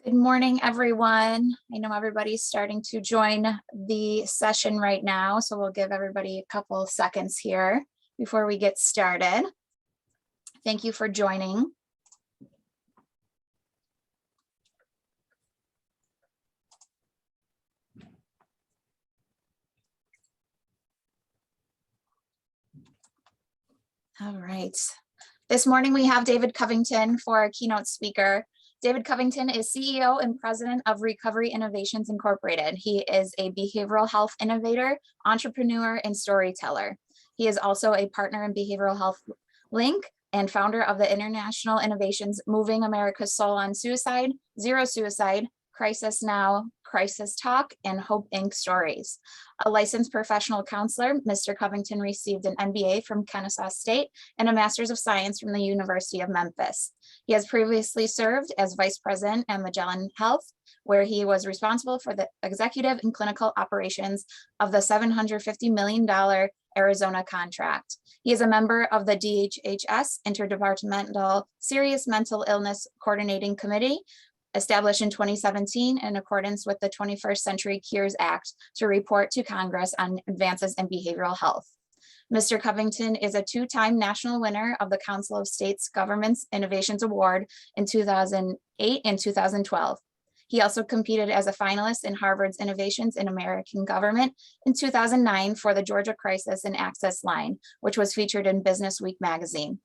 Good morning, everyone. I know everybody's starting to join the session right now, so we'll give everybody a couple seconds here before we get started. Thank you for joining. All right. This morning we have David Covington for our keynote speaker. David Covington is CEO and president of Recovery Innovations Incorporated. He is a behavioral health innovator, entrepreneur, and storyteller. He is also a partner in Behavioral Health Link and founder of the international innovations Moving America's Soul on Suicide, Zero Suicide, Crisis Now, Crisis Talk, and Hope Inc. Stories. A licensed professional counselor, Mr. Covington received an MBA from Kennesaw State and a Master's of Science from the University of Memphis. He has previously served as vice president at Magellan Health, where he was responsible for the executive and clinical operations of the $750 million Arizona contract. He is a member of the DHHS Interdepartmental Serious Mental Illness Coordinating Committee, established in 2017 in accordance with the 21st Century Cures Act to report to Congress on advances in behavioral health. Mr. Covington is a two-time national winner of the Council of States Governments Innovations Award in 2008 and 2012. He also competed as a finalist in Harvard's Innovations in American Government in 2009 for the Georgia Crisis and Access Line, which was featured in Business Week magazine.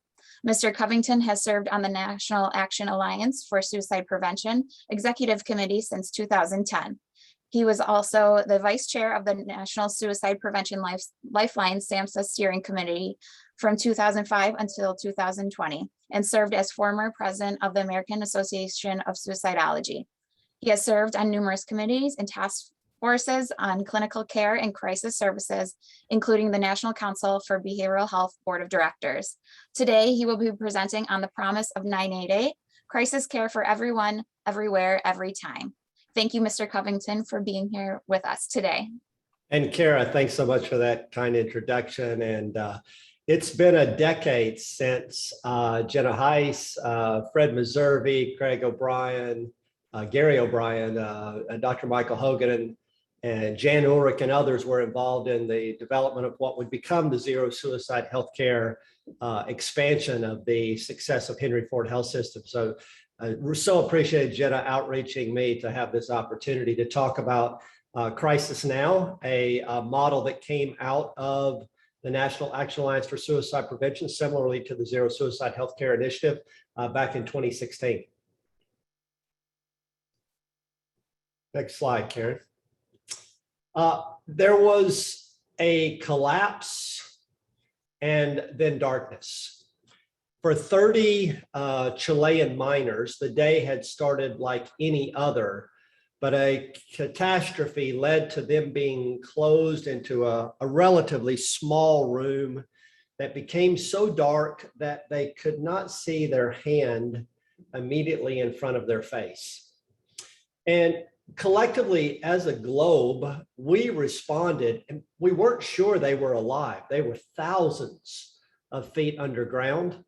Mr. Covington has served on the National Action Alliance for Suicide Prevention Executive Committee since 2010. He was also the vice chair of the National Suicide Prevention Lifeline SAMHSA Steering Committee from 2005 until 2020, and served as former president of the American Association of Suicidology. He has served on numerous committees and task forces on clinical care and crisis services, including the National Council for Behavioral Health Board of Directors. Today, he will be presenting on the promise of 988, crisis care for everyone, everywhere, every time. Thank you, Mr. Covington, for being here with us today. And Kara, thanks so much for that kind introduction. And it's been a decade since Jenna Heiss, Fred Meservey, Craig O'Brien, Gary O'Brien, Dr. Michael Hogan, and Jan Ulrich and others were involved in the development of what would become the Zero Suicide Healthcare expansion of the success of Henry Ford Health System. So we're so appreciated Jenna outreaching me to have this opportunity to talk about Crisis Now, a model that came out of the National Action Alliance for Suicide Prevention, similarly to the Zero Suicide Healthcare Initiative back in 2016. Next slide, Karen. There was a collapse and then darkness. For 30 Chilean miners, the day had started like any other, but a catastrophe led to them being closed into a relatively small room that became so dark that they could not see their hand immediately in front of their face. And collectively, as a globe, we responded, and we weren't sure they were alive. They were thousands of feet underground.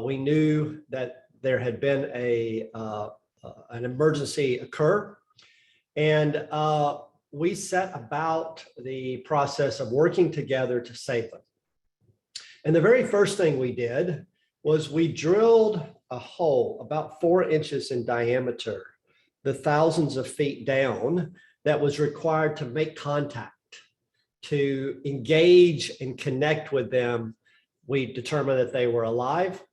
We knew that there had been an emergency occur, and we set about the process of working together to save them. And the very first thing we did was we drilled a hole about 4 inches in diameter, the thousands of feet down, that was required to make contact, to engage and connect with them. We determined that they were alive,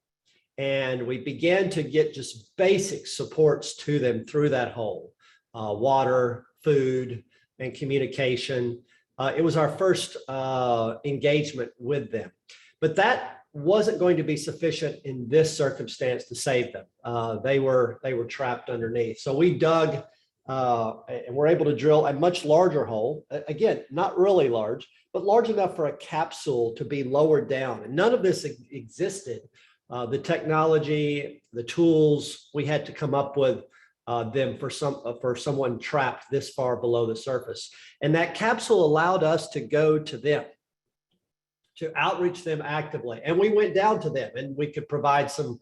and we began to get just basic supports to them through that hole, water, food, and communication. It was our first engagement with them, but that wasn't going to be sufficient in this circumstance to save them. They were trapped underneath. So we dug and were able to drill a much larger hole. Again, not really large, but large enough for a capsule to be lowered down. And none of this existed. The technology, the tools, we had to come up with them for someone trapped this far below the surface. And that capsule allowed us to go to them, to outreach them actively. And we went down to them, and we could provide some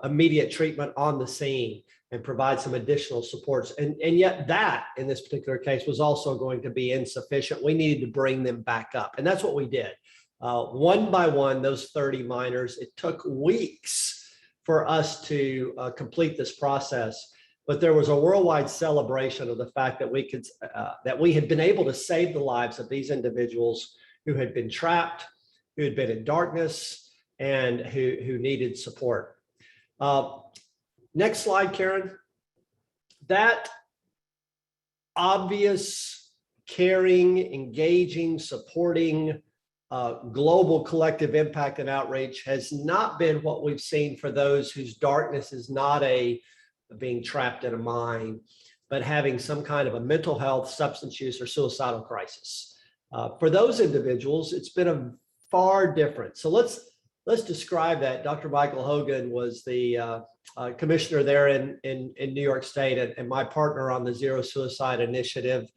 immediate treatment on the scene and provide some additional supports. And yet that, in this particular case, was also going to be insufficient. We needed to bring them back up. And that's what we did. One by one, those 30 miners, it took weeks for us to complete this process. But there was a worldwide celebration of the fact that we had been able to save the lives of these individuals who had been trapped, who had been in darkness, and who needed support. Next slide, Karen. That obvious, caring, engaging, supporting, global collective impact and outreach has not been what we've seen for those whose darkness is not being trapped in a mine, but having some kind of a mental health, substance use, or suicidal crisis. For those individuals, it's been a far different. So let's describe that. Dr. Michael Hogan was the commissioner there in New York State and my partner on the Zero Suicide Initiative.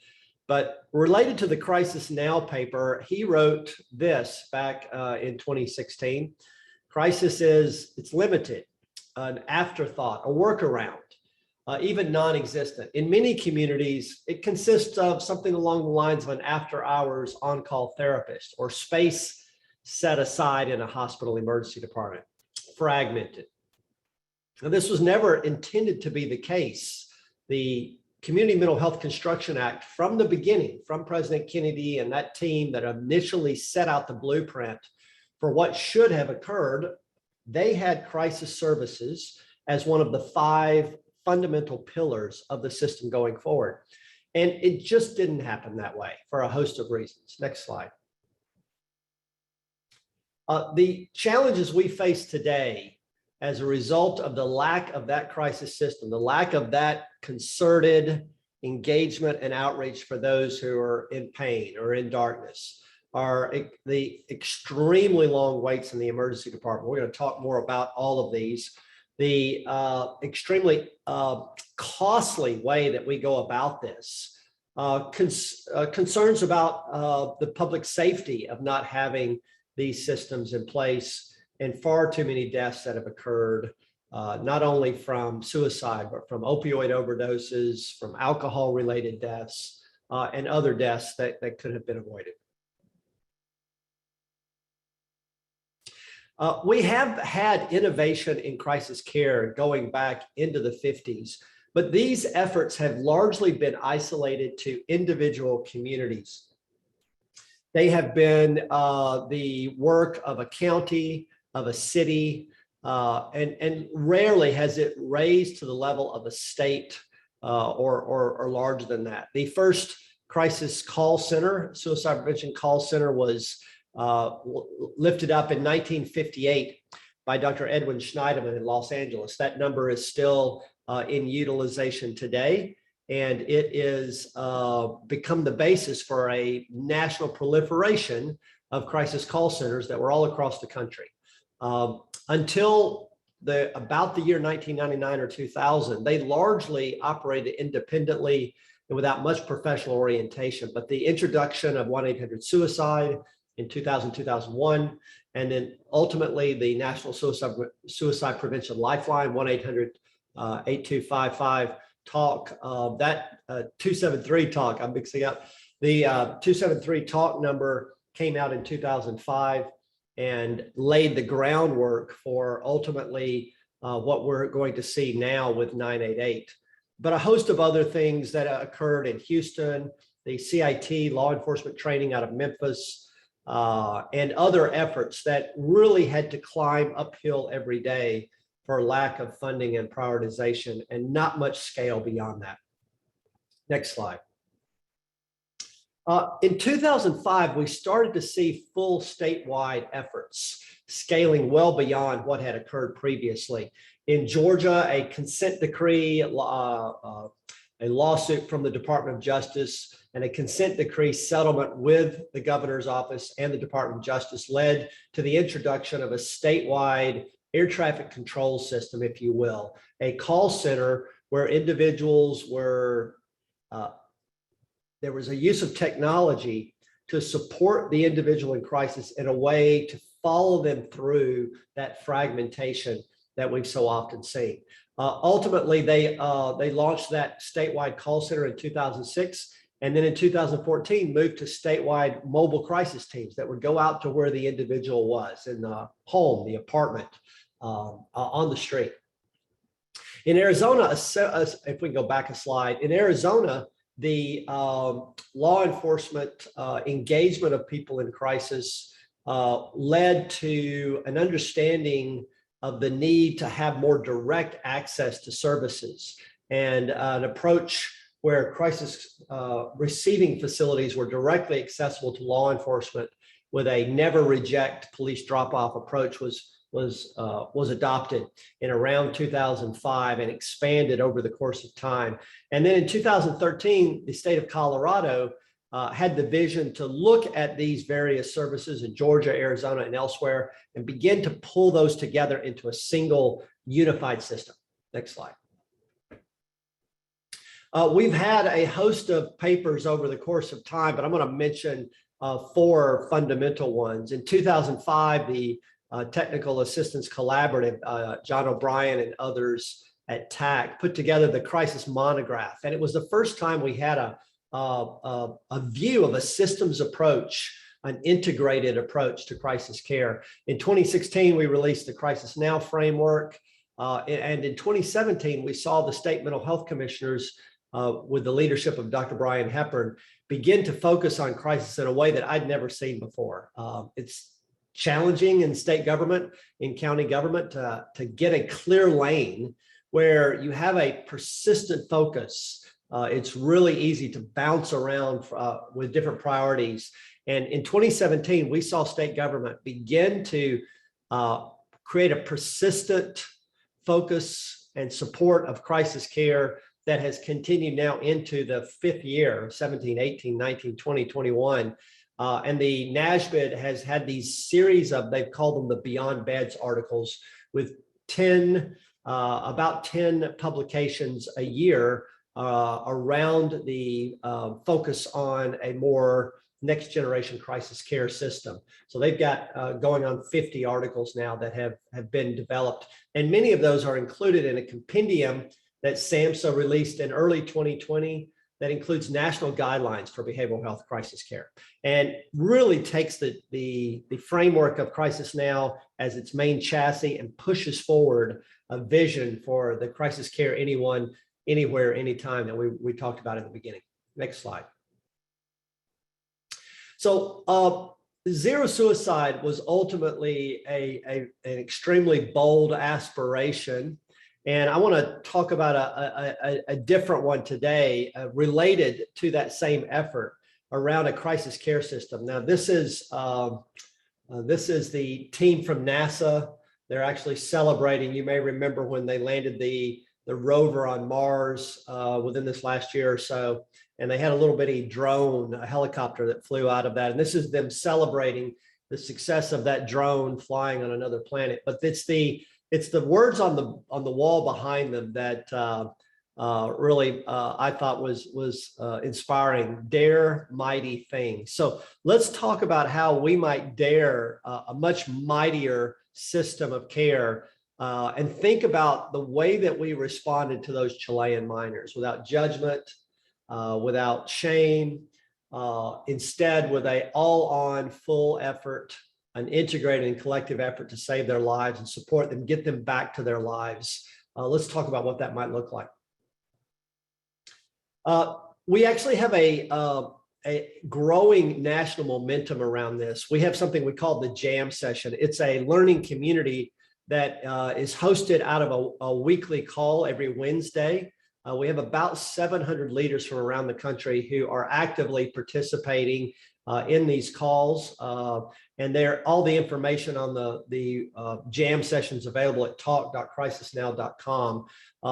But related to the Crisis Now paper, he wrote this back in 2016. Crisis it's limited, an afterthought, a workaround, even non-existent. In many communities, it consists of something along the lines of an after-hours on-call therapist or space set aside in a hospital emergency department, fragmented. Now, this was never intended to be the case. The Community Mental Health Construction Act, from the beginning, from President Kennedy and that team that initially set out the blueprint for what should have occurred, they had crisis services as one of the 5 fundamental pillars of the system going forward. And it just didn't happen that way for a host of reasons. Next slide. The challenges we face today as a result of the lack of that crisis system, the lack of that concerted engagement and outreach for those who are in pain or in darkness, are the extremely long waits in the emergency department. We're going to talk more about all of these. The extremely costly way that we go about this, concerns about the public safety of not having these systems in place, and far too many deaths that have occurred, not only from suicide, but from opioid overdoses, from alcohol-related deaths, and other deaths that could have been avoided. We have had innovation in crisis care going back into the 50s, but these efforts have largely been isolated to individual communities. They have been the work of a county, of a city, and rarely has it raised to the level of a state or larger than that. The first crisis call center, suicide prevention call center, was lifted up in 1958 by Dr. Edwin Schneiderman in Los Angeles. That number is still in utilization today, and it is become the basis for a national proliferation of crisis call centers that were all across the country. Until about the year 1999 or 2000, they largely operated independently and without much professional orientation. But the introduction of 1-800-SUICIDE in 2000, 2001, and then ultimately the National Suicide Prevention Lifeline, 1-800-8255 talk, that 273 talk, I'm mixing up. The 273 talk number came out in 2005 and laid the groundwork for ultimately what we're going to see now with 988. But a host of other things that occurred in Houston, the CIT law enforcement training out of Memphis, and other efforts that really had to climb uphill every day for lack of funding and prioritization, and not much scale beyond that. Next slide. In 2005, we started to see full statewide efforts scaling well beyond what had occurred previously. In Georgia, a consent decree, a lawsuit from the Department of Justice, and a consent decree settlement with the governor's office and the Department of Justice led to the introduction of a statewide air traffic control system, if you will, a call center where individuals were, there was a use of technology to support the individual in crisis in a way to follow them through that fragmentation that we've so often seen. Ultimately, they launched that statewide call center in 2006. And then in 2014, moved to statewide mobile crisis teams that would go out to where the individual was, in the home, the apartment, on the street. In Arizona, if we go back a slide, in Arizona, the law enforcement engagement of people in crisis led to an understanding of the need to have more direct access to services, and an approach where crisis receiving facilities were directly accessible to law enforcement with a never reject police drop-off approach was adopted in around 2005 and expanded over the course of time. And then in 2013, the state of Colorado had the vision to look at these various services in Georgia, Arizona, and elsewhere, and begin to pull those together into a single unified system. Next slide. We've had a host of papers over the course of time, but I'm going to mention 4 fundamental ones. In 2005, the Technical Assistance Collaborative, John O'Brien and others at TAC, put together the crisis monograph. And it was the first time we had a view of a systems approach, an integrated approach to crisis care. In 2016, we released the Crisis Now framework. And in 2017, we saw the state mental health commissioners with the leadership of Dr. Brian Hepburn begin to focus on crisis in a way that I'd never seen before. It's challenging in state government, in county government, to get a clear lane where you have a persistent focus. It's really easy to bounce around with different priorities. And in 2017, we saw state government begin to create a persistent focus and support of crisis care that has continued now into the 5th year, 17, 18, 19, 20, 21. And the NASBID has had these series of, they've called them the Beyond Beds articles, with about 10 publications a year around the focus on a more next generation crisis care system. So they've got going on 50 articles now that have been developed. And many of those are included in a compendium that SAMHSA released in early 2020 that includes national guidelines for behavioral health crisis care, and really takes the framework of Crisis Now as its main chassis and pushes forward a vision for the crisis care anyone, anywhere, anytime that we talked about in the beginning. Next slide. So zero suicide was ultimately an extremely bold aspiration. And I want to talk about a different one today related to that same effort around a crisis care system. Now, this is the team from NASA. They're actually celebrating. You may remember when they landed the rover on Mars within this last year or so, and they had a little bitty drone, a helicopter that flew out of that. And this is them celebrating the success of that drone flying on another planet. But it's the words on the wall behind them that really I thought was inspiring. Dare mighty things. So let's talk about how we might dare a much mightier system of care, and think about the way that we responded to those Chilean miners, without judgment, without shame, instead with a all-on full effort, an integrated and collective effort to save their lives and support them, get them back to their lives. Let's talk about what that might look like. We actually have a growing national momentum around this. We have something we call the Jam Session. It's a learning community that is hosted out of a weekly call every Wednesday. We have about 700 leaders from around the country who are actively participating in these calls. And all the information on the Jam sessions available at talk.crisisnow.com.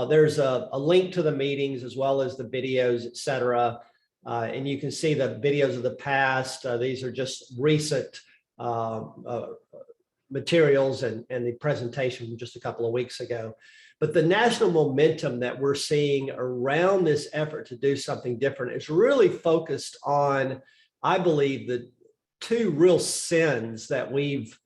There's a link to the meetings as well as the videos, et cetera. And you can see the videos of the past. These are just recent materials and the presentation from just a couple of weeks ago. But the national momentum that we're seeing around this effort to do something different is really focused on, I believe, the two real sins that we've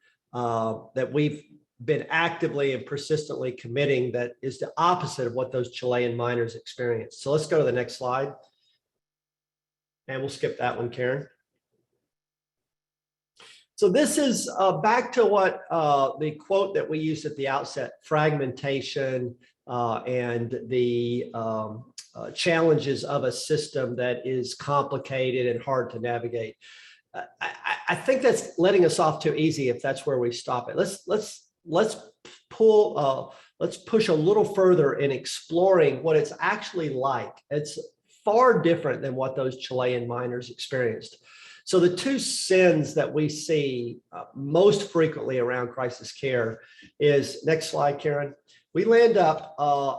been actively and persistently committing that is the opposite of what those Chilean miners experienced. So let's go to the next slide. And we'll skip that one, Karen. So this is back to what the quote that we used at the outset, fragmentation and the challenges of a system that is complicated and hard to navigate. I think that's letting us off too easy if that's where we stop it. Let's push a little further in exploring what it's actually like. It's far different than what those Chilean miners experienced. So the two sins that we see most frequently around crisis care is, next slide, Karen. We land up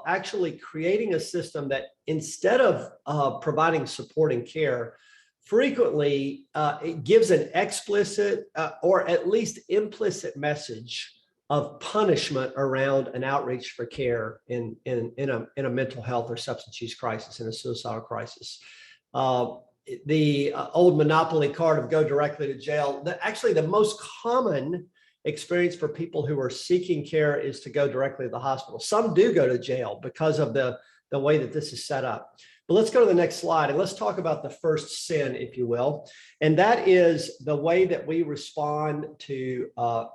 actually creating a system that instead of providing support and care, frequently it gives an explicit or at least implicit message of punishment around an outreach for care in a mental health or substance use crisis, in a suicidal crisis. The old Monopoly card of go directly to jail. Actually, the most common experience for people who are seeking care is to go directly to the hospital. Some do go to jail because of the way that this is set up. But let's go to the next slide and let's talk about the first sin, if you will. And that is the way that we respond to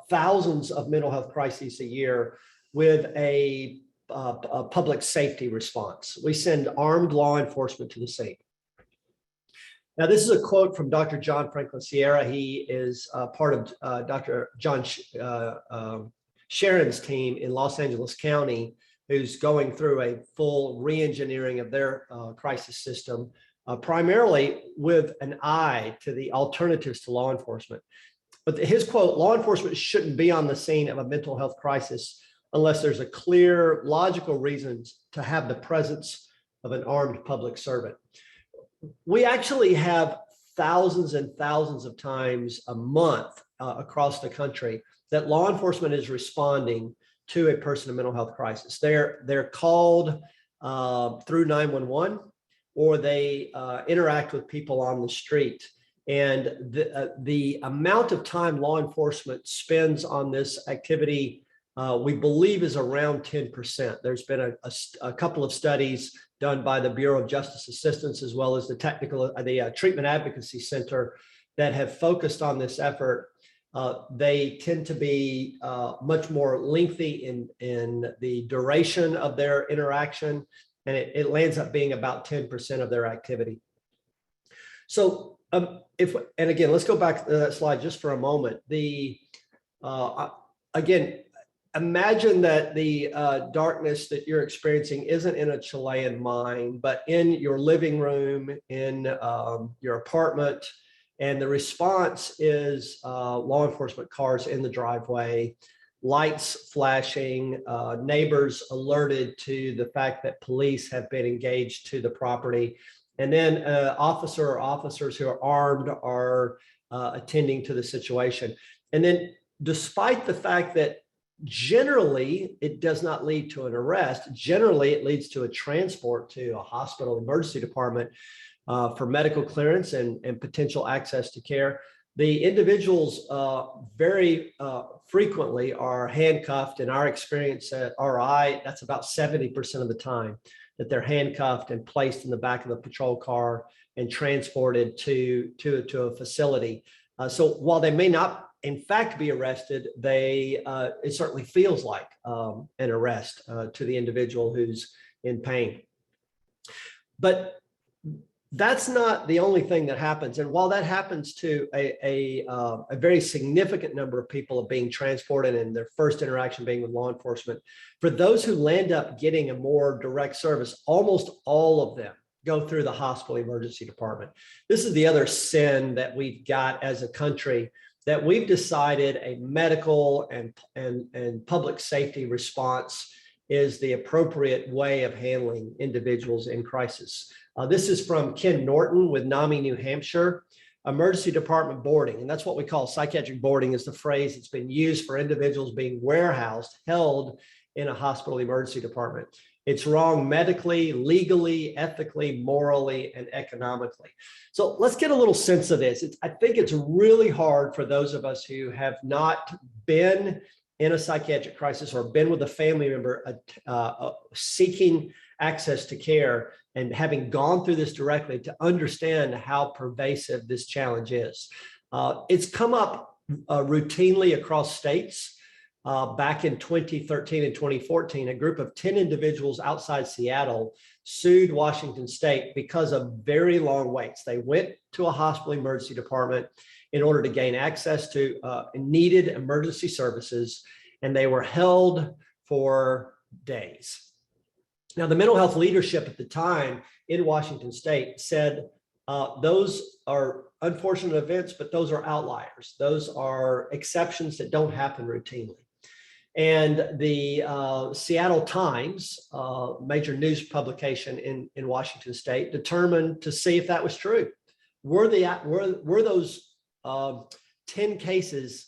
thousands of mental health crises a year with a public safety response. We send armed law enforcement to the scene. Now, this is a quote from Dr. John Franklin Sierra. He is part of Dr. John Sharon's team in Los Angeles County, who's going through a full re-engineering of their crisis system, primarily with an eye to the alternatives to law enforcement. But his quote, law enforcement shouldn't be on the scene of a mental health crisis unless there's a clear, logical reason to have the presence of an armed public servant. We actually have thousands and thousands of times a month across the country that law enforcement is responding to a person in mental health crisis. They're called through 911, or they interact with people on the street. And the amount of time law enforcement spends on this activity, we believe, is around 10%. There's been a couple of studies done by the Bureau of Justice Assistance, as well as the Treatment Advocacy Center, that have focused on this effort. They tend to be much more lengthy in the duration of their interaction, and it lands up being about 10% of their activity. So and again, let's go back to that slide just for a moment. Again, imagine that the darkness that you're experiencing isn't in a Chilean mine, but in your living room, in your apartment. And the response is law enforcement cars in the driveway, lights flashing, neighbors alerted to the fact that police have been engaged to the property. And then officer or officers who are armed are attending to the situation. And then, despite the fact that generally it does not lead to an arrest, generally it leads to a transport to a hospital emergency department for medical clearance and potential access to care. The individuals very frequently are handcuffed. In our experience at RI, that's about 70% of the time that they're handcuffed and placed in the back of the patrol car and transported to a facility. So while they may not in fact be arrested, it certainly feels like an arrest to the individual who's in pain. But that's not the only thing that happens. And while that happens to a very significant number of people being transported and their first interaction being with law enforcement, for those who land up getting a more direct service, almost all of them go through the hospital emergency department. This is the other sin that we've got as a country, that we've decided a medical and public safety response is the appropriate way of handling individuals in crisis. This is from Ken Norton with NAMI, New Hampshire. Emergency department boarding, and that's what we call psychiatric boarding, is the phrase that's been used for individuals being warehoused, held in a hospital emergency department. It's wrong medically, legally, ethically, morally, and economically. So let's get a little sense of this. I think it's really hard for those of us who have not been in a psychiatric crisis or been with a family member seeking access to care and having gone through this directly to understand how pervasive this challenge is. It's come up routinely across states. Back in 2013 and 2014, a group of 10 individuals outside Seattle sued Washington State because of very long waits. They went to a hospital emergency department in order to gain access to needed emergency services, and they were held for days. Now, the mental health leadership at the time in Washington State said those are unfortunate events, but those are outliers. Those are exceptions that don't happen routinely. And the Seattle Times, major news publication in Washington State, determined to see if that was true. Were those 10 cases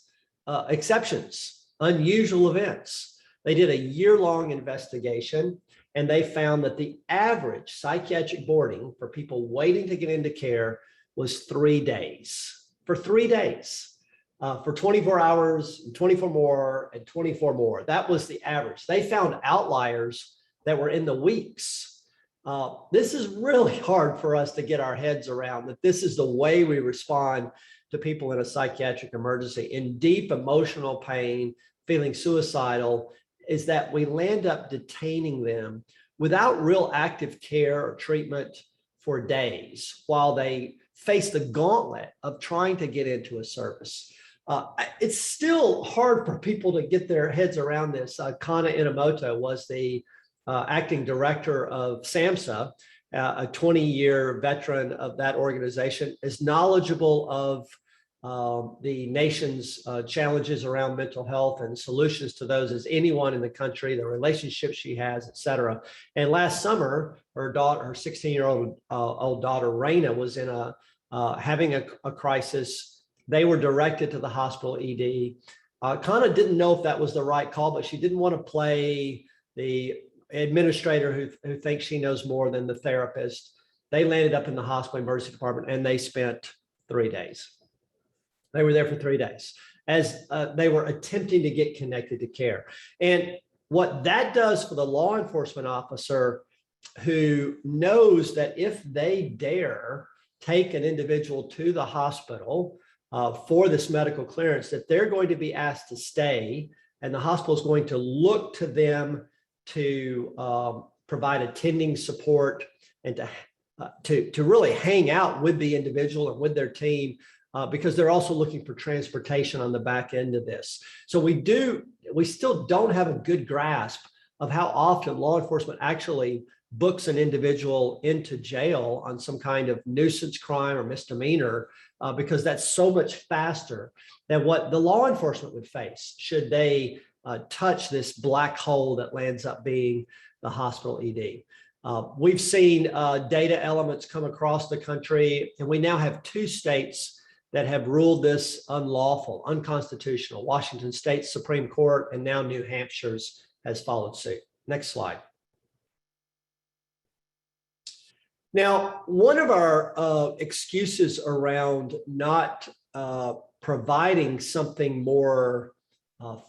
exceptions, unusual events? They did a year-long investigation, and they found that the average psychiatric boarding for people waiting to get into care was 3 days. For 3 days. For 24 hours, 24 more, and 24 more. That was the average. They found outliers that were in the weeks. This is really hard for us to get our heads around, that this is the way we respond to people in a psychiatric emergency, in deep emotional pain, feeling suicidal, is that we land up detaining them without real active care or treatment for days while they face the gauntlet of trying to get into a service. It's still hard for people to get their heads around this. Kana Inamoto was the acting director of SAMHSA, a 20-year veteran of that organization, is knowledgeable of the nation's challenges around mental health and solutions to those as anyone in the country, the relationships she has, et cetera. And last summer, her 16-year-old daughter, Raina, was in having a crisis. They were directed to the hospital ED. Kana didn't know if that was the right call, but she didn't want to play the administrator who thinks she knows more than the therapist. They landed up in the hospital emergency department, and they spent 3 days. They were there for 3 days as they were attempting to get connected to care. And what that does for the law enforcement officer who knows that if they dare take an individual to the hospital for this medical clearance, that they're going to be asked to stay, and the hospital is going to look to them to provide attending support and to really hang out with the individual and with their team, because they're also looking for transportation on the back end of this. So we still don't have a good grasp of how often law enforcement actually books an individual into jail on some kind of nuisance crime or misdemeanor, because that's so much faster than what the law enforcement would face should they touch this black hole that lands up being the hospital ED. We've seen data elements come across the country, and we now have 2 states that have ruled this unlawful, unconstitutional. Washington State Supreme Court, and now New Hampshire's has followed suit. Next slide. Now, one of our excuses around not providing something more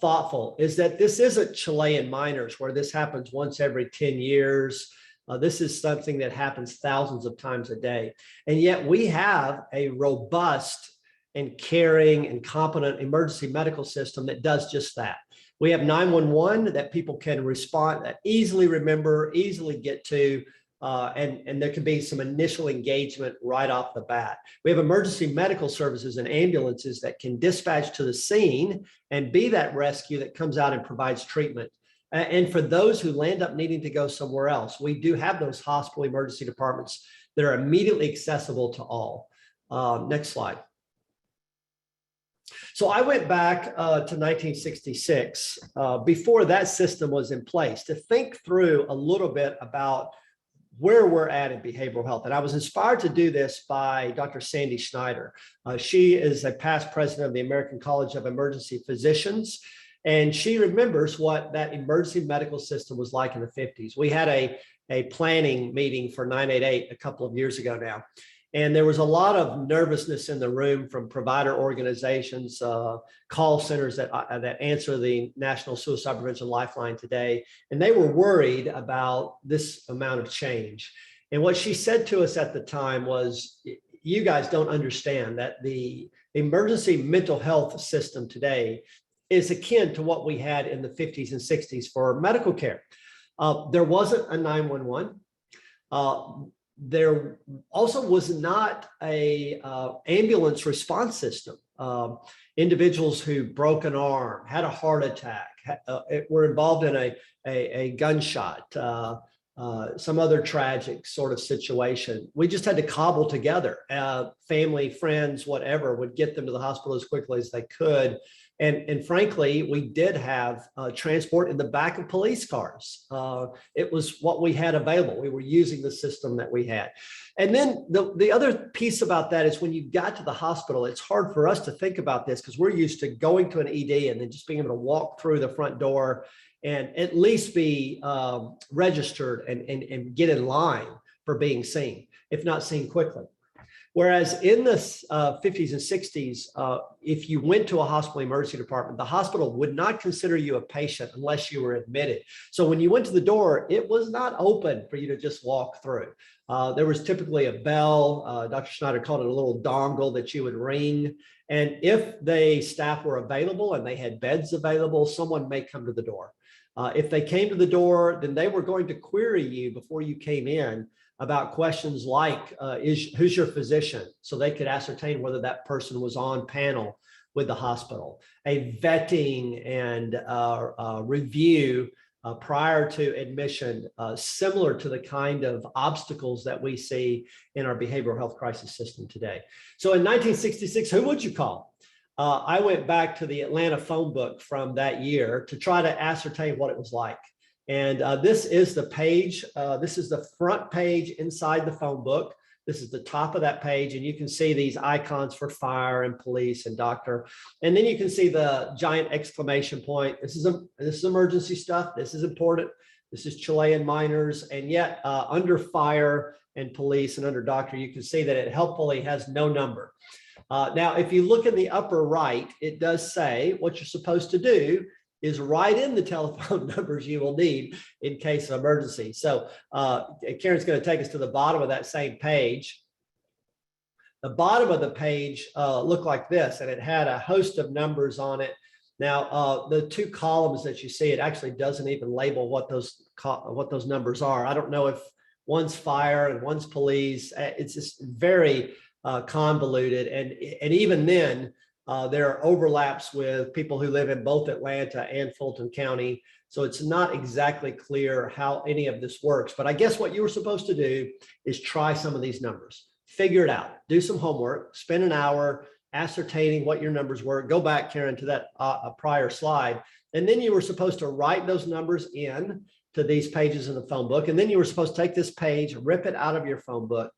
thoughtful is that this isn't Chilean minors where this happens once every 10 years. This is something that happens thousands of times a day. And yet we have a robust and caring and competent emergency medical system that does just that. We have 911 that people can respond, that easily remember, easily get to, and there can be some initial engagement right off the bat. We have emergency medical services and ambulances that can dispatch to the scene and be that rescue that comes out and provides treatment. And for those who land up needing to go somewhere else, we do have those hospital emergency departments that are immediately accessible to all. Next slide. So I went back to 1966, before that system was in place, to think through a little bit about where we're at in behavioral health. And I was inspired to do this by Dr. Sandy Schneider. She is a past president of the American College of Emergency Physicians, and she remembers what that emergency medical system was like in the 50s. We had a planning meeting for 988 a couple of years ago now. And there was a lot of nervousness in the room from provider organizations, call centers that answer the National Suicide Prevention Lifeline today. And they were worried about this amount of change. And what she said to us at the time was, you guys don't understand that the emergency mental health system today is akin to what we had in the 50s and 60s for medical care. There wasn't a 911. There also was not a ambulance response system. Individuals who broke an arm, had a heart attack, were involved in a gunshot, some other tragic sort of situation. We just had to cobble together. Family, friends, whatever, would get them to the hospital as quickly as they could. And frankly, we did have transport in the back of police cars. It was what we had available. We were using the system that we had. And then the other piece about that is when you got to the hospital, it's hard for us to think about this because we're used to going to an ED and then just being able to walk through the front door and at least be registered and get in line for being seen, if not seen quickly. Whereas in the 50s and 60s, if you went to a hospital emergency department, the hospital would not consider you a patient unless you were admitted. So when you went to the door, it was not open for you to just walk through. There was typically a bell. Dr. Schneider called it a little dongle that you would ring. And if the staff were available and they had beds available, someone may come to the door. If they came to the door, then they were going to query you before you came in about questions like, who's your physician? So they could ascertain whether that person was on panel with the hospital. A vetting and review prior to admission, similar to the kind of obstacles that we see in our behavioral health crisis system today. So in 1966, who would you call? I went back to the Atlanta phone book from that year to try to ascertain what it was like. And this is the page. This is the front page inside the phone book. This is the top of that page. And you can see these icons for fire and police and doctor. And then you can see the giant exclamation point. This is emergency stuff. This is important. This is Chilean miners. And yet under fire and police and under doctor, you can see that it helpfully has no number. Now, if you look in the upper right, it does say what you're supposed to do is write in the telephone numbers you will need in case of emergency. So Karen's going to take us to the bottom of that same page. The bottom of the page looked like this, and it had a host of numbers on it. Now, the two columns that you see, it actually doesn't even label what those numbers are. I don't know if one's fire and one's police. It's just very convoluted. And even then, there are overlaps with people who live in both Atlanta and Fulton County. So it's not exactly clear how any of this works. But I guess what you were supposed to do is try some of these numbers, figure it out, do some homework, spend an hour ascertaining what your numbers were. Go back, Karen, to that prior slide. And then you were supposed to write those numbers in to these pages in the phone book. And then you were supposed to take this page, rip it out of your phone book,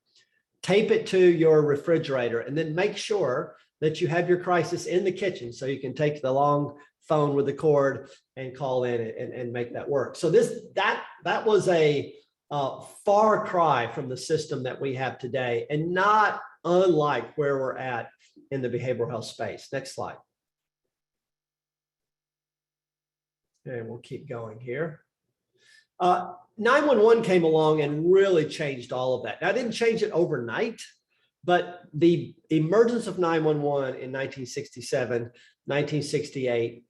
tape it to your refrigerator, and then make sure that you have your crisis in the kitchen so you can take the long phone with the cord and call in and make that work. So that was a far cry from the system that we have today, and not unlike where we're at in the behavioral health space. Next slide. And we'll keep going here. 911 came along and really changed all of that. Now, I didn't change it overnight, but the emergence of 911 in 1967, 1968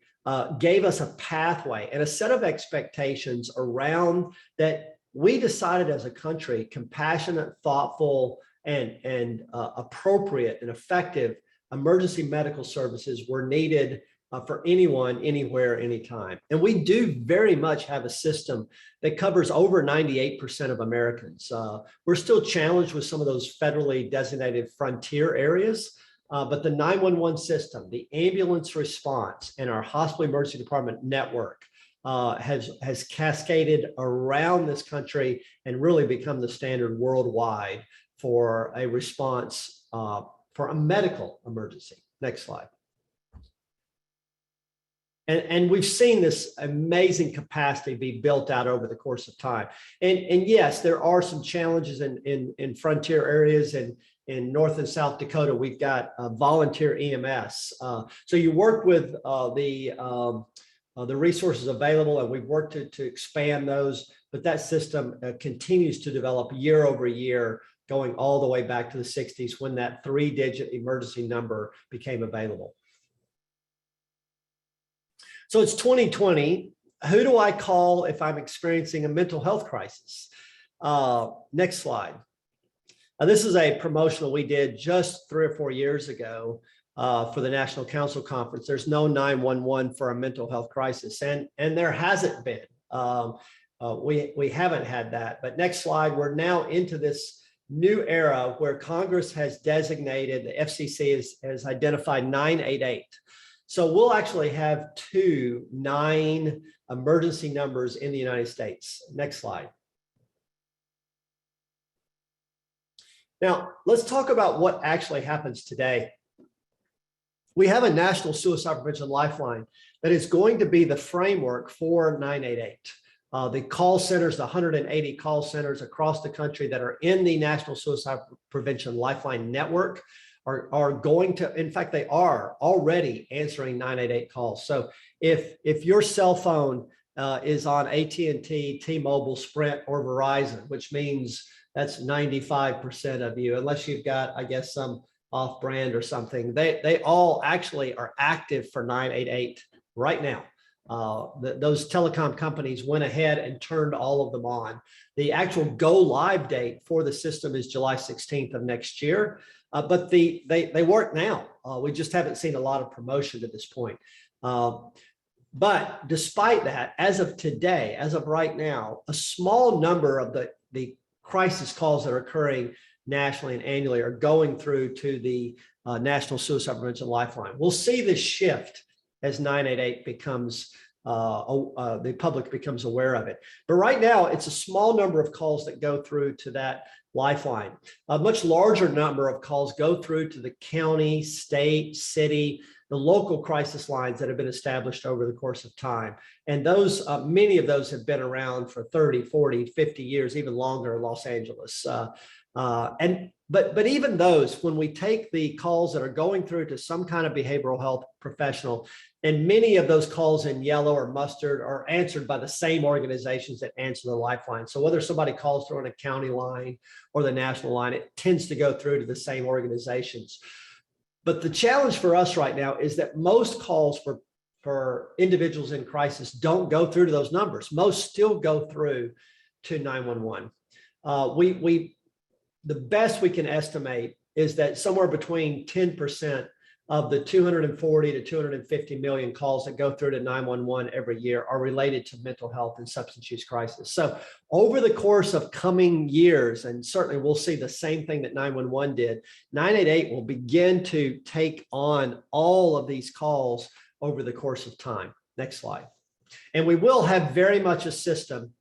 gave us a pathway and a set of expectations around that we decided as a country, compassionate, thoughtful, and appropriate and effective emergency medical services were needed for anyone, anywhere, anytime. And we do very much have a system that covers over 98% of Americans. We're still challenged with some of those federally designated frontier areas, but the 911 system, the ambulance response, and our hospital emergency department network has cascaded around this country and really become the standard worldwide for a response for a medical emergency. Next slide. And we've seen this amazing capacity be built out over the course of time. And yes, there are some challenges in frontier areas, and in North and South Dakota, we've got volunteer EMS. So you work with the resources available, and we've worked to expand those, but that system continues to develop year over year, going all the way back to the 60s when that 3-digit emergency number became available. So it's 2020. Who do I call if I'm experiencing a mental health crisis? Next slide. This is a promotional we did just 3 or 4 years ago for the National Council Conference. There's no 911 for a mental health crisis, and there hasn't been. We haven't had that. But next slide, we're now into this new era where Congress has designated, the FCC has identified 988. So we'll actually have 2 9 emergency numbers in the United States. Next slide. Now, let's talk about what actually happens today. We have a national suicide prevention lifeline that is going to be the framework for 988. The call centers, the 180 call centers across the country that are in the National Suicide Prevention Lifeline Network are going to, in fact, they are already answering 988 calls. So if your cell phone is on AT&T, T-Mobile, Sprint, or Verizon, which means that's 95% of you, unless you've got, I guess, some off-brand or something, they all actually are active for 988 right now. Those telecom companies went ahead and turned all of them on. The actual go live date for the system is July 16th of next year, but they work now. We just haven't seen a lot of promotion to this point. But despite that, as of today, as of right now, a small number of the crisis calls that are occurring nationally and annually are going through to the National Suicide Prevention Lifeline. We'll see this shift as 988 becomes, the public becomes aware of it. But right now, it's a small number of calls that go through to that lifeline. A much larger number of calls go through to the county, state, city, the local crisis lines that have been established over the course of time. And those, many of those have been around for 30, 40, 50 years, even longer in Los Angeles. But even those, when we take the calls that are going through to some kind of behavioral health professional, and many of those calls in yellow or mustard are answered by the same organizations that answer the lifeline. So whether somebody calls through on a county line or the national line, it tends to go through to the same organizations. But the challenge for us right now is that most calls for individuals in crisis don't go through to those numbers. Most still go through to 911. The best we can estimate is that somewhere between 10% of the 240 to 250 million calls that go through to 911 every year are related to mental health and substance use crisis. So over the course of coming years, and certainly we'll see the same thing that 911 did, 988 will begin to take on all of these calls over the course of time. Next slide. And we will have very much a system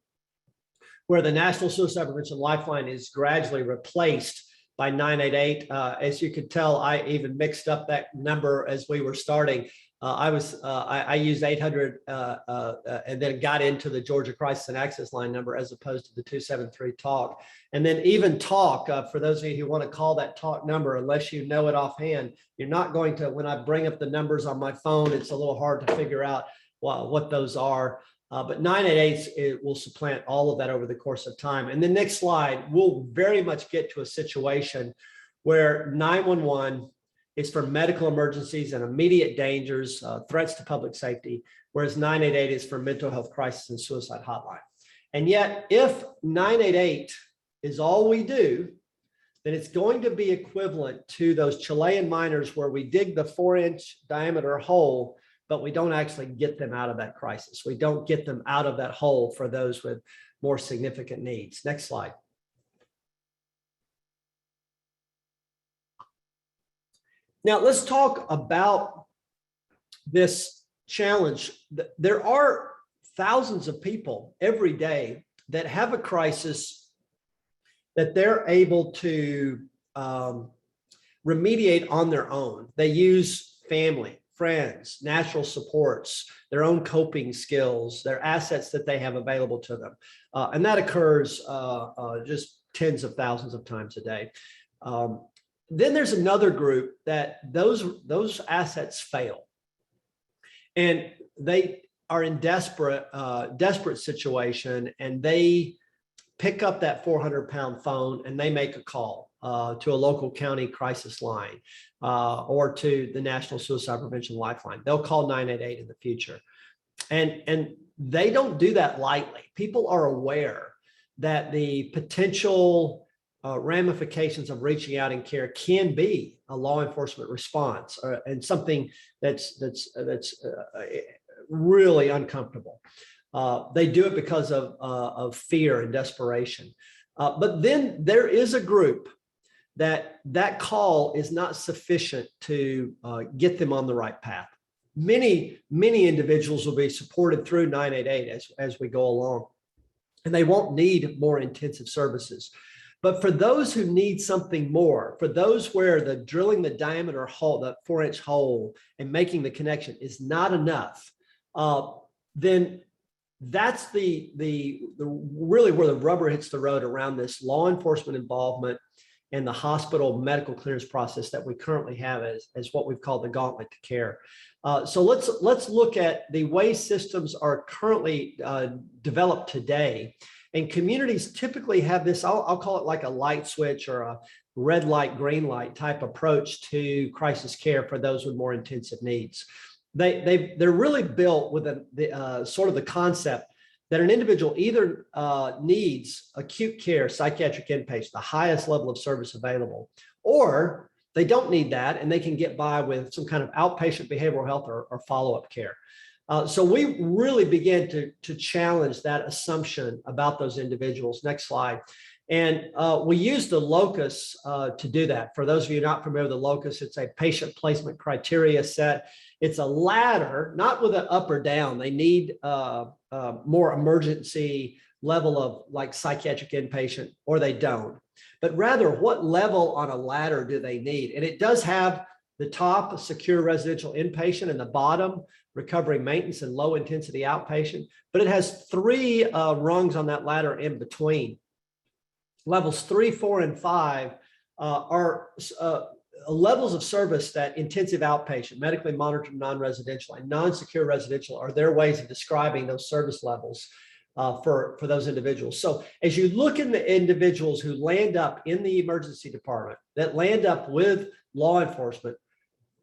where the National Suicide Prevention Lifeline is gradually replaced by 988. As you could tell, I even mixed up that number as we were starting. I used 800 and then got into the Georgia Crisis and Access Line number as opposed to the 273 TALK. And then even TALK, for those of you who want to call that TALK number, unless you know it offhand, you're not going to, when I bring up the numbers on my phone, it's a little hard to figure out what those are. But 988 will supplant all of that over the course of time. And the next slide, we'll very much get to a situation where 911 is for medical emergencies and immediate dangers, threats to public safety, whereas 988 is for mental health crisis and suicide hotline. And yet, if 988 is all we do, then it's going to be equivalent to those Chilean miners where we dig the 4-inch diameter hole, but we don't actually get them out of that crisis. We don't get them out of that hole for those with more significant needs. Next slide. Now let's talk about this challenge. There are thousands of people every day that have a crisis that they're able to remediate on their own. They use family, friends, natural supports, their own coping skills, their assets that they have available to them. And that occurs just tens of thousands of times a day. Then there's another group that those assets fail. And they are in desperate situation, and they pick up that 400-pound phone and they make a call to a local county crisis line or to the National Suicide Prevention Lifeline. They'll call 988 in the future. And they don't do that lightly. People are aware that the potential ramifications of reaching out in care can be a law enforcement response and something that's really uncomfortable. They do it because of fear and desperation. But then there is a group that call is not sufficient to get them on the right path. Many individuals will be supported through 988 as we go along, and they won't need more intensive services. But for those who need something more, for those where the drilling the diameter hole, the 4-inch hole, and making the connection is not enough, then that's the really where the rubber hits the road around this law enforcement involvement and the hospital medical clearance process that we currently have as what we've called the Gauntlet to care. So let's look at the way systems are currently developed today. And communities typically have this, I'll call it like a light switch or a red light, green light type approach to crisis care for those with more intensive needs. They're really built with sort of the concept that an individual either needs acute care, psychiatric inpatient, the highest level of service available, or they don't need that and they can get by with some kind of outpatient behavioral health or follow-up care. So we really began to challenge that assumption about those individuals. Next slide. And we use the locus to do that. For those of you not familiar with the locus, it's a patient placement criteria set. It's a ladder, not with an up or down. They need more emergency level of like psychiatric inpatient, or they don't. But rather, what level on a ladder do they need? And it does have the top, secure residential inpatient, and the bottom, recovery maintenance and low intensity outpatient. But it has 3 rungs on that ladder in between. Levels 3, 4, and 5 are levels of service that intensive outpatient, medically monitored non-residential, and non-secure residential are their ways of describing those service levels for those individuals. So as you look in the individuals who land up in the emergency department, that land up with law enforcement,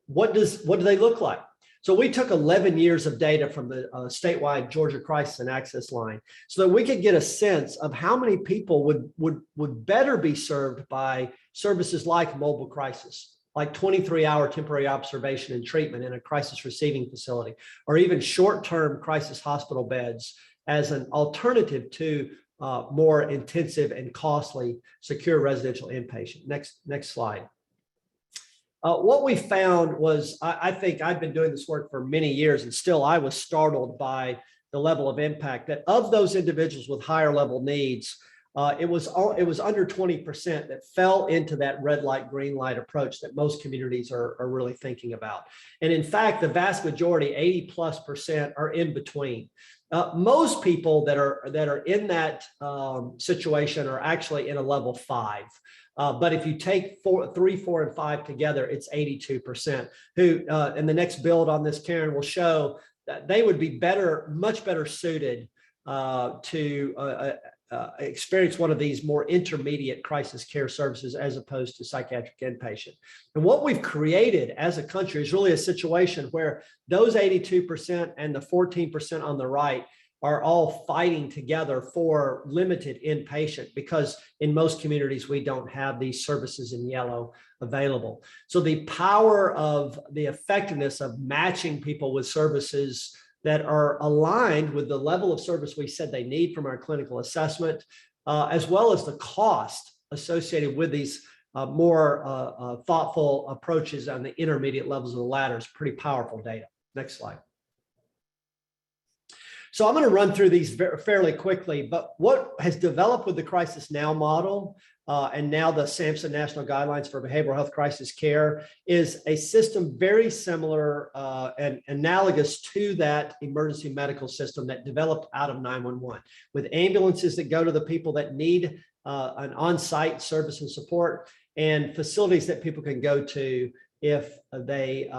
what do they look like? So we took 11 years of data from the statewide Georgia Crisis and Access Line so that we could get a sense of how many people would better be served by services like mobile crisis, like 23-hour temporary observation and treatment in a crisis receiving facility, or even short-term crisis hospital beds as an alternative to more intensive and costly secure residential inpatient. Next slide. What we found was, I think I've been doing this work for many years, and still I was startled by the level of impact that of those individuals with higher level needs, it was under 20% that fell into that red light, green light approach that most communities are really thinking about. And in fact, the vast majority, 80+%, are in between. Most people that are in that situation are actually in a level 5. But if you take 3, 4, and 5 together, it's 82% who, and the next build on this, Karen, will show that they would be much better suited to experience one of these more intermediate crisis care services as opposed to psychiatric inpatient. And what we've created as a country is really a situation where those 82% and the 14% on the right are all fighting together for limited inpatient, because in most communities, we don't have these services in yellow available. So the power of the effectiveness of matching people with services that are aligned with the level of service we said they need from our clinical assessment, as well as the cost associated with these more thoughtful approaches on the intermediate levels of the ladder is pretty powerful data. Next slide. So I'm going to run through these fairly quickly, but what has developed with the Crisis Now model and now the SAMHSA National Guidelines for Behavioral Health Crisis Care is a system very similar and analogous to that emergency medical system that developed out of 911, with ambulances that go to the people that need an on-site service and support, and facilities that people can go to if they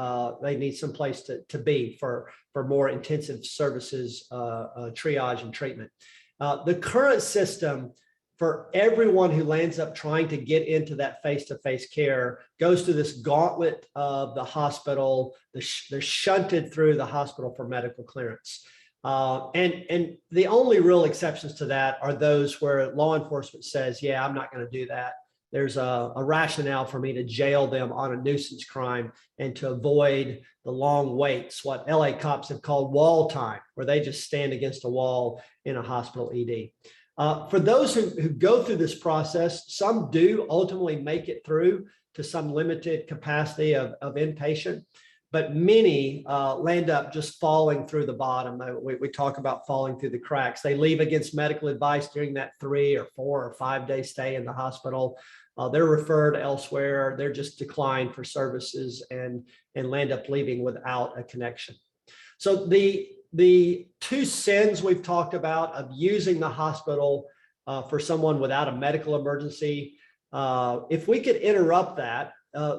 need some place to be for more intensive services, triage and treatment. The current system for everyone who lands up trying to get into that face-to-face care goes through this gauntlet of the hospital. They're shunted through the hospital for medical clearance. And the only real exceptions to that are those where law enforcement says, yeah, I'm not going to do that. There's a rationale for me to jail them on a nuisance crime and to avoid the long waits, what LA cops have called wall time, where they just stand against a wall in a hospital ED. For those who go through this process, some do ultimately make it through to some limited capacity of inpatient, but many land up just falling through the bottom. We talk about falling through the cracks. They leave against medical advice during that 3 or 4 or 5 day stay in the hospital. They're referred elsewhere. They're just declined for services and land up leaving without a connection. So the two sins we've talked about of using the hospital for someone without a medical emergency, if we could interrupt that,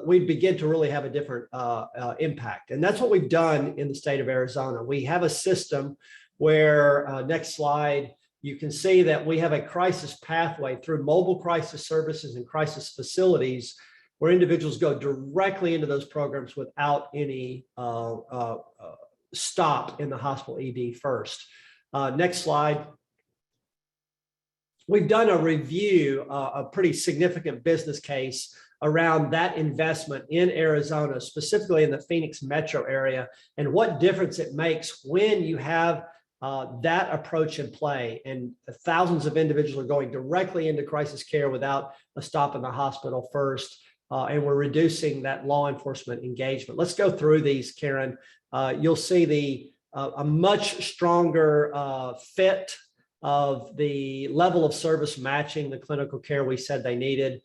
we'd begin to really have a different impact. And that's what we've done in the state of Arizona. We have a system where, next slide, you can see that we have a crisis pathway through mobile crisis services and crisis facilities where individuals go directly into those programs without any stop in the hospital ED first. Next slide. We've done a review, a pretty significant business case around that investment in Arizona, specifically in the Phoenix metro area, and what difference it makes when you have that approach in play, and thousands of individuals are going directly into crisis care without a stop in the hospital first, and we're reducing that law enforcement engagement. Let's go through these, Karen. You'll see a much stronger fit of the level of service matching the clinical care we said they needed.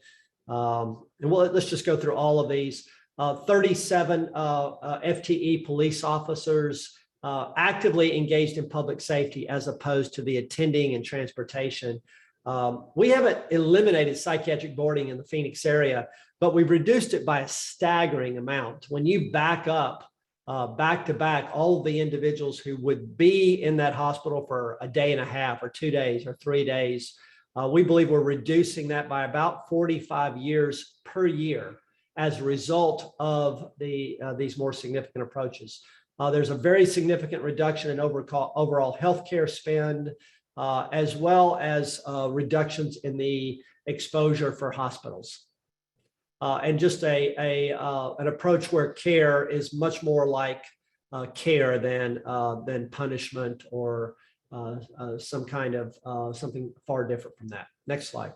And let's just go through all of these. 37 FTE police officers actively engaged in public safety as opposed to the attending and transportation. We haven't eliminated psychiatric boarding in the Phoenix area, but we've reduced it by a staggering amount. When you back up back to back all of the individuals who would be in that hospital for a day and a half or 2 days or 3 days, we believe we're reducing that by about 45 years per year as a result of these more significant approaches. There's a very significant reduction in overall healthcare spend, as well as reductions in the exposure for hospitals. And just an approach where care is much more like care than punishment or some kind of something far different from that. Next slide.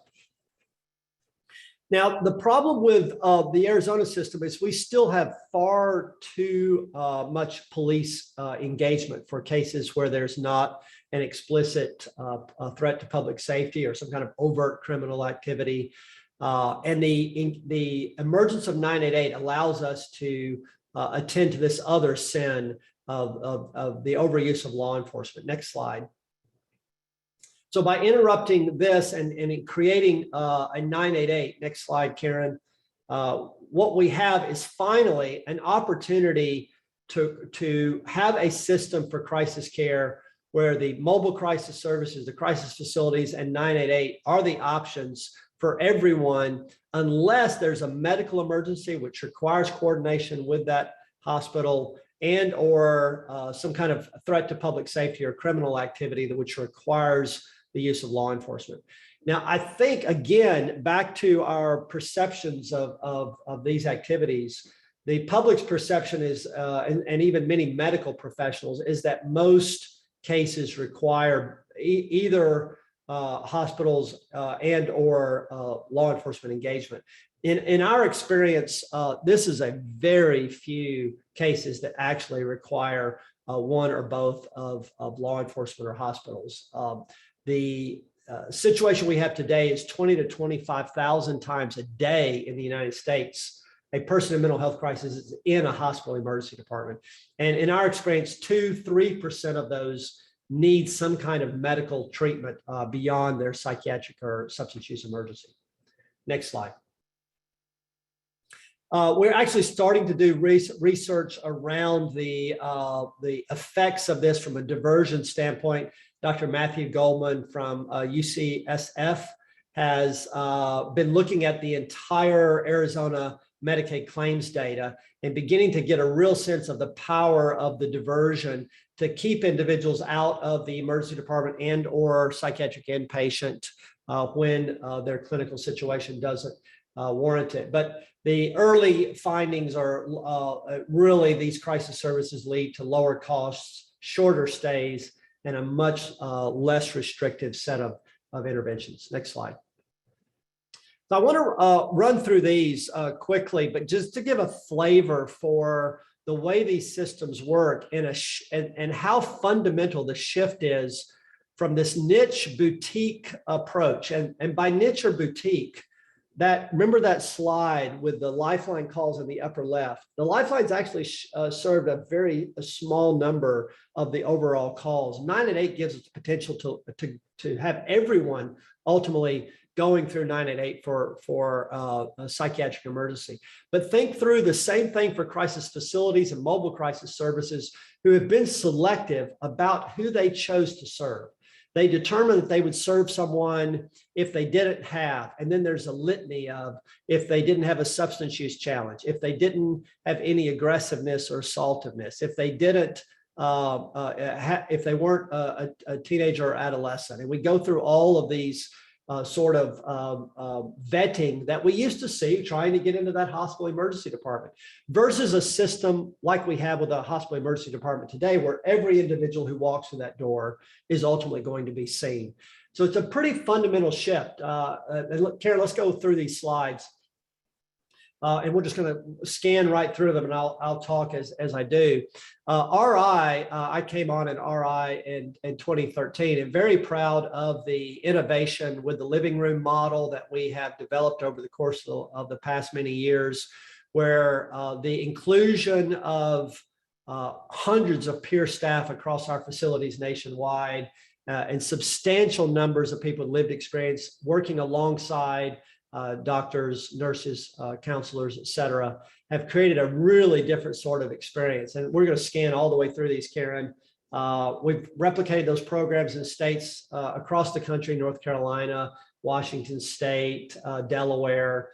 Now, the problem with the Arizona system is we still have far too much police engagement for cases where there's not an explicit threat to public safety or some kind of overt criminal activity. And the emergence of 988 allows us to attend to this other sin of the overuse of law enforcement. Next slide. So by interrupting this and creating a 988, next slide, Karen, what we have is finally an opportunity to have a system for crisis care where the mobile crisis services, the crisis facilities, and 988 are the options for everyone, unless there's a medical emergency which requires coordination with that hospital and or some kind of threat to public safety or criminal activity which requires the use of law enforcement. Now, I think, again, back to our perceptions of these activities, the public's perception is, and even many medical professionals, is that most cases require either hospitals and or law enforcement engagement. In our experience, this is a very few cases that actually require one or both of law enforcement or hospitals. The situation we have today is 20 to 25,000 times a day in the United States. A person in mental health crisis is in a hospital emergency department. And in our experience, 2-3% of those need some kind of medical treatment beyond their psychiatric or substance use emergency. Next slide. We're actually starting to do research around the effects of this from a diversion standpoint. Dr. Matthew Goldman from UCSF has been looking at the entire Arizona Medicaid claims data and beginning to get a real sense of the power of the diversion to keep individuals out of the emergency department and or psychiatric inpatient when their clinical situation doesn't warrant it. But the early findings are really these crisis services lead to lower costs, shorter stays, and a much less restrictive set of interventions. Next slide. So I want to run through these quickly, but just to give a flavor for the way these systems work and how fundamental the shift is from this niche boutique approach. And by niche or boutique, remember that slide with the Lifeline calls in the upper left. The Lifeline's actually served a very small number of the overall calls. 988 gives us the potential to have everyone ultimately going through 988 for a psychiatric emergency. But think through the same thing for crisis facilities and mobile crisis services who have been selective about who they chose to serve. They determined that they would serve someone if they didn't have, and then there's a litany of if they didn't have a substance use challenge, if they didn't have any aggressiveness or assaultiveness, if they didn't, if they weren't a teenager or adolescent. And we go through all of these sort of vetting that we used to see trying to get into that hospital emergency department versus a system like we have with a hospital emergency department today, where every individual who walks through that door is ultimately going to be seen. So it's a pretty fundamental shift. And look, Karen, let's go through these slides. And we're just going to scan right through them, and I'll talk as I do. I came on in RI in 2013, and very proud of the innovation with the living room model that we have developed over the course of the past many years, where the inclusion of hundreds of peer staff across our facilities nationwide and substantial numbers of people with lived experience working alongside doctors, nurses, counselors, et cetera, have created a really different sort of experience. And we're going to scan all the way through these, Karen. We've replicated those programs in states across the country: North Carolina, Washington State, Delaware,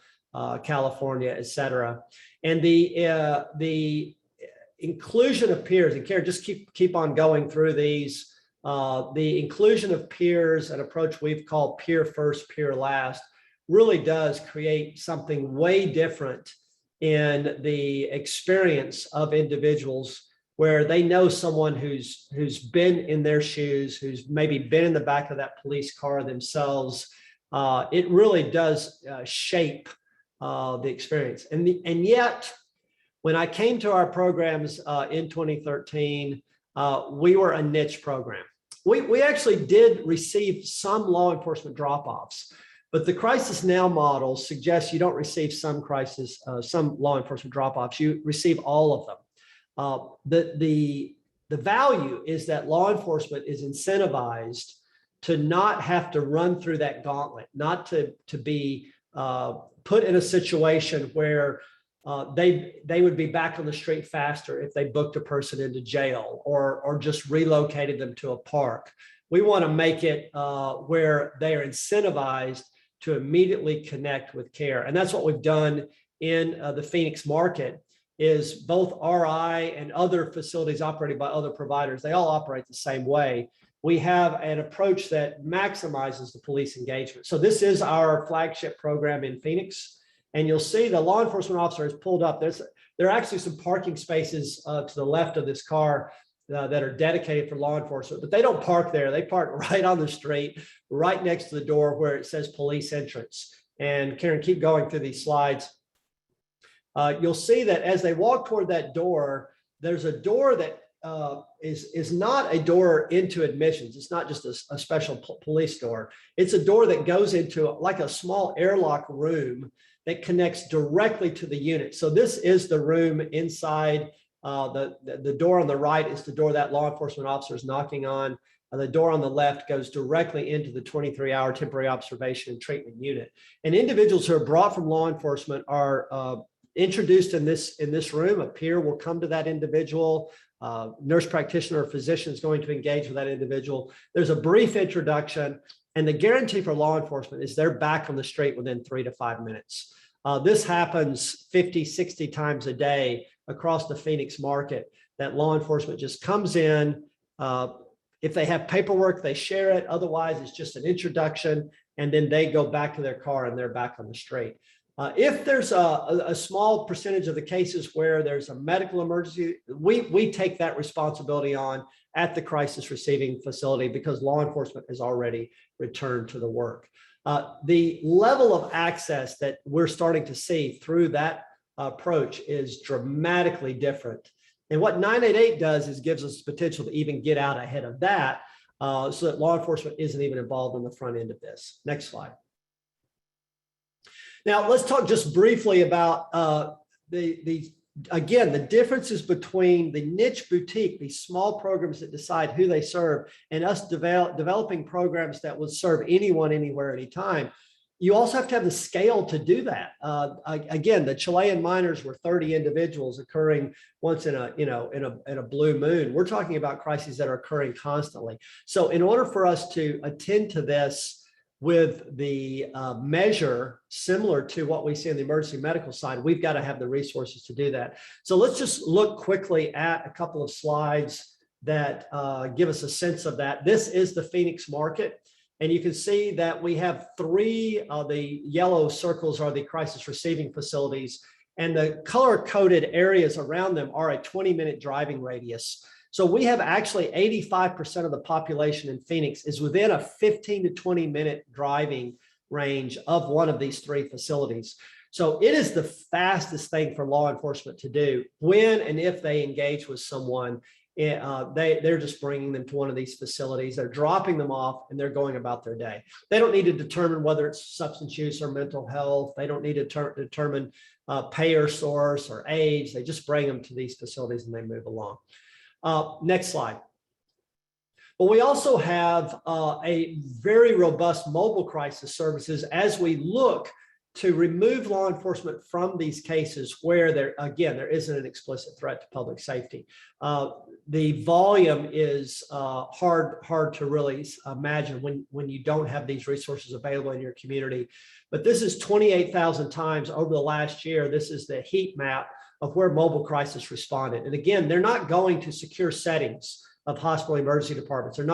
California, et cetera. And the inclusion of peers, and Karen, just keep on going through these. The inclusion of peers, an approach we've called peer first, peer last, really does create something way different in the experience of individuals, where they know someone who's been in their shoes, who's maybe been in the back of that police car themselves. It really does shape the experience. And yet, when I came to our programs in 2013, we were a niche program. We actually did receive some law enforcement drop-offs. But the Crisis Now model suggests you don't receive some law enforcement drop-offs. You receive all of them. The value is that law enforcement is incentivized to not have to run through that gauntlet, not to be put in a situation where they would be back on the street faster if they booked a person into jail or just relocated them to a park. We want to make it where they are incentivized to immediately connect with care. And that's what we've done in the Phoenix market, is both RI and other facilities operated by other providers, they all operate the same way. We have an approach that maximizes the police engagement. So this is our flagship program in Phoenix. And you'll see the law enforcement officer has pulled up. There are actually some parking spaces to the left of this car that are dedicated for law enforcement, but they don't park there. They park right on the street, right next to the door where it says police entrance. And Karen, keep going through these slides. You'll see that as they walk toward that door, there's a door that is not a door into admissions. It's not just a special police door. It's a door that goes into like a small airlock room that connects directly to the unit. So this is the room inside. The door on the right is the door that law enforcement officer is knocking on. The door on the left goes directly into the 23-hour temporary observation and treatment unit. And individuals who are brought from law enforcement are introduced in this room. A peer will come to that individual. Nurse practitioner or physician is going to engage with that individual. There's a brief introduction, and the guarantee for law enforcement is they're back on the street within 3 to 5 minutes. This happens 50, 60 times a day across the Phoenix market, that law enforcement just comes in. If they have paperwork, they share it. Otherwise, it's just an introduction, and then they go back to their car and they're back on the street. If there's a small percentage of the cases where there's a medical emergency, we take that responsibility on at the crisis receiving facility because law enforcement has already returned to the work. The level of access that we're starting to see through that approach is dramatically different. And what 988 does is gives us potential to even get out ahead of that so that law enforcement isn't even involved on the front end of this. Next slide. Now, let's talk just briefly about again, the differences between the niche boutique, these small programs that decide who they serve, and us developing programs that will serve anyone, anywhere, anytime. You also have to have the scale to do that. Again, the Chilean miners were 30 individuals occurring once in a blue moon. We're talking about crises that are occurring constantly. So in order for us to attend to this with the measure similar to what we see on the emergency medical side, we've got to have the resources to do that. So let's just look quickly at a couple of slides that give us a sense of that. This is the Phoenix market. And you can see that we have 3 of the yellow circles are the crisis receiving facilities, and the color-coded areas around them are a 20-minute driving radius. So we have actually 85% of the population in Phoenix is within a 15 to 20-minute driving range of one of these 3 facilities. So it is the fastest thing for law enforcement to do when and if they engage with someone. They're just bringing them to one of these facilities. They're dropping them off and they're going about their day. They don't need to determine whether it's substance use or mental health. They don't need to determine payer source or age. They just bring them to these facilities and they move along. Next slide. But we also have a very robust mobile crisis services as we look to remove law enforcement from these cases where there isn't an explicit threat to public safety. The volume is hard to really imagine when you don't have these resources available in your community. But this is 28,000 times over the last year. This is the heat map of where mobile crisis responded. And again, they're not going to secure settings of hospital emergency departments. They're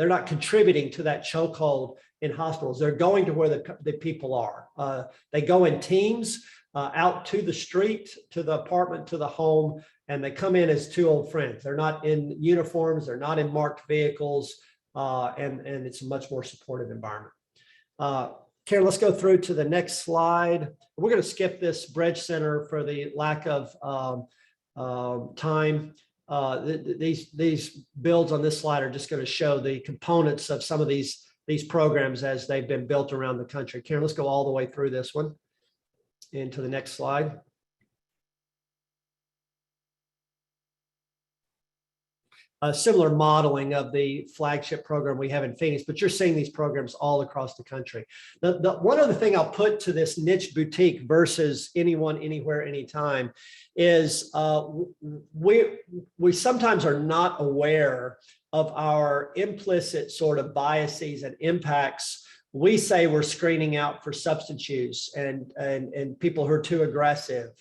not contributing to that chokehold in hospitals. They're going to where the people are. They go in teams out to the street, to the apartment, to the home, and they come in as 2 old friends. They're not in uniforms. They're not in marked vehicles, and it's a much more supportive environment. Karen, let's go through to the next slide. We're going to skip this bridge center for the lack of time. These builds on this slide are just going to show the components of some of these programs as they've been built around the country. Karen, let's go all the way through this one into the next slide. A similar modeling of the flagship program we have in Phoenix, but you're seeing these programs all across the country. The one other thing I'll put to this niche boutique versus anyone, anywhere, anytime is we sometimes are not aware of our implicit sort of biases and impacts. We say we're screening out for substance use and people who are too aggressive,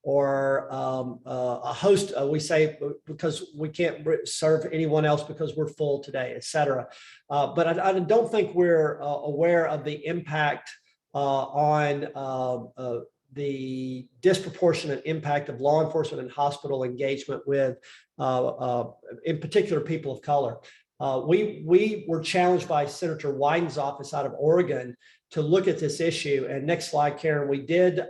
or a host, we say because we can't serve anyone else because we're full today, et cetera. But I don't think we're aware of the impact on the disproportionate impact of law enforcement and hospital engagement with, in particular, people of color. We were challenged by Senator Wyden's office out of Oregon to look at this issue. And next slide, Karen, we did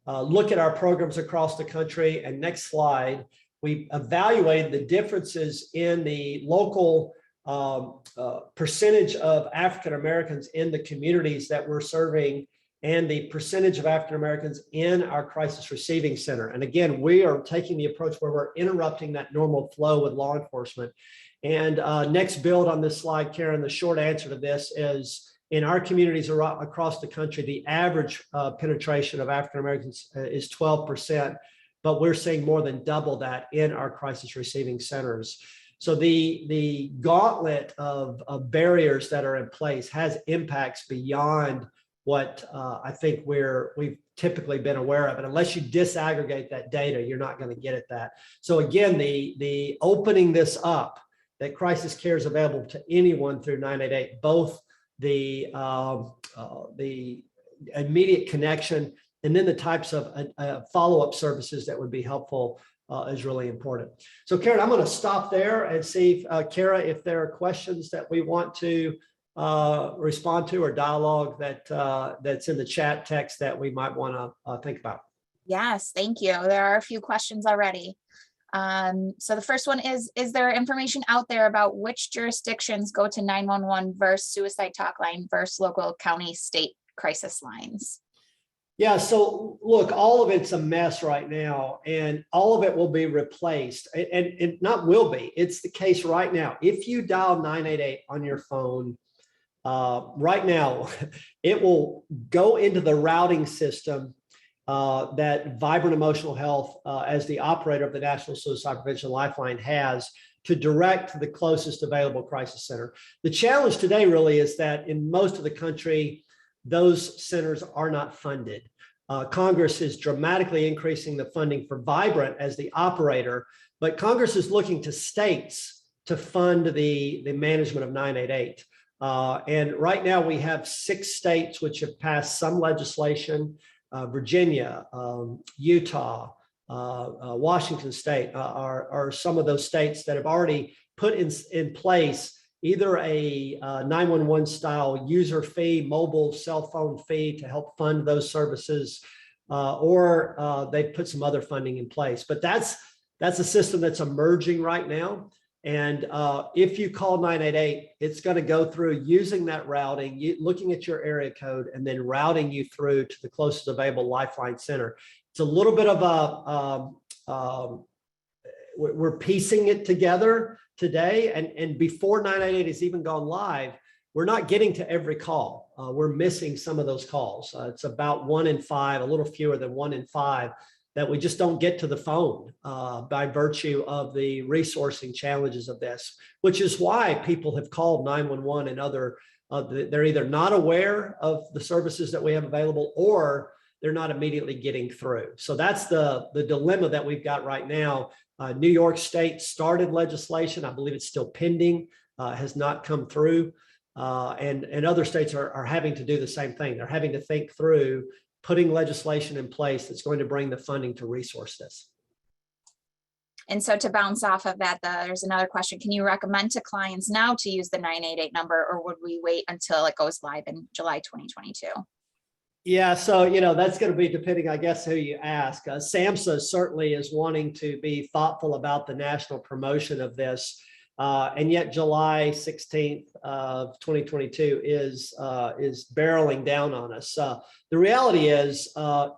look at our programs across the country. And next slide, we evaluated the differences in the local percentage of African Americans in the communities that we're serving and the percentage of African Americans in our crisis receiving center. And again, we are taking the approach where we're interrupting that normal flow with law enforcement. And next build on this slide, Karen, the short answer to this is in our communities across the country, the average penetration of African Americans is 12%, but we're seeing more than double that in our crisis receiving centers. So the gauntlet of barriers that are in place has impacts beyond what I think we've typically been aware of. And unless you disaggregate that data, you're not going to get at that. So again, the opening this up, that crisis care is available to anyone through 988, both the immediate connection and then the types of follow-up services that would be helpful is really important. So Karen, I'm going to stop there and see, Kara, if there are questions that we want to respond to or dialogue that's in the chat text that we might want to think about. Yes, thank you. There are a few questions already. So the first one is there information out there about which jurisdictions go to 911 versus suicide talk line versus local county state crisis lines? Yeah, so look, all of it's a mess right now, and all of it will be replaced. And not will be, it's the case right now. If you dial 988 on your phone right now, it will go into the routing system that Vibrant Emotional Health, as the operator of the National Suicide Prevention Lifeline, has to direct the closest available crisis center. The challenge today really is that in most of the country, those centers are not funded. Congress is dramatically increasing the funding for Vibrant as the operator, but Congress is looking to states to fund the management of 988. And right now we have 6 states which have passed some legislation. Virginia, Utah, Washington State are some of those states that have already put in place either a 911 style user fee, mobile cell phone fee to help fund those services, or they've put some other funding in place. But that's a system that's emerging right now. And if you call 988, it's going to go through using that routing, looking at your area code, and then routing you through to the closest available Lifeline center. It's a little bit of we're piecing it together today. And before 988 has even gone live, we're not getting to every call. We're missing some of those calls. It's about 1 in 5, a little fewer than 1 in 5. That we just don't get to the phone by virtue of the resourcing challenges of this, which is why people have called 911 and other, they're either not aware of the services that we have available or they're not immediately getting through. So that's the dilemma that we've got right now. New York State started legislation. I believe it's still pending, has not come through. And other states are having to do the same thing. They're having to think through putting legislation in place that's going to bring the funding to resource this. And so to bounce off of that, there's another question. Can you recommend to clients now to use the 988 number, or would we wait until it goes live in July 2022? Yeah, so, that's going to be depending, I guess, who you ask. SAMHSA certainly is wanting to be thoughtful about the national promotion of this. And yet July 16th of 2022 is barreling down on us. The reality is,